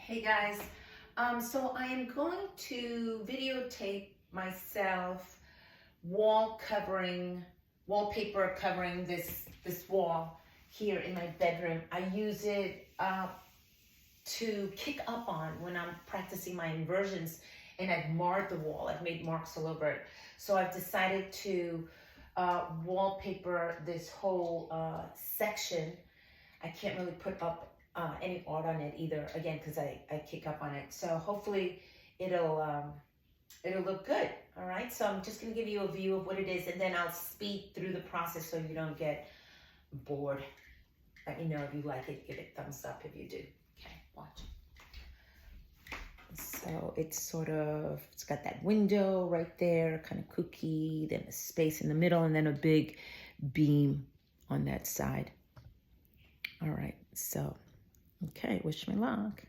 Hey guys, so I am going to videotape myself wallpaper covering this wall here in my bedroom. I use it to kick up on when I'm practicing my inversions, and I've marred the wall. I've made marks all over it. So I've decided to wallpaper this whole section. I can't really put up any art on it either, again, because I kick up on it. So hopefully it'll look good. All right, so I'm just gonna give you a view of what it is, and then I'll speed through the process so you don't get bored. Let me know if you like it, give it a thumbs up if you do. Okay, watch. So it's got that window right there, kind of kooky, then a space in the middle, and then a big beam on that side. All right, so, okay, wish me luck.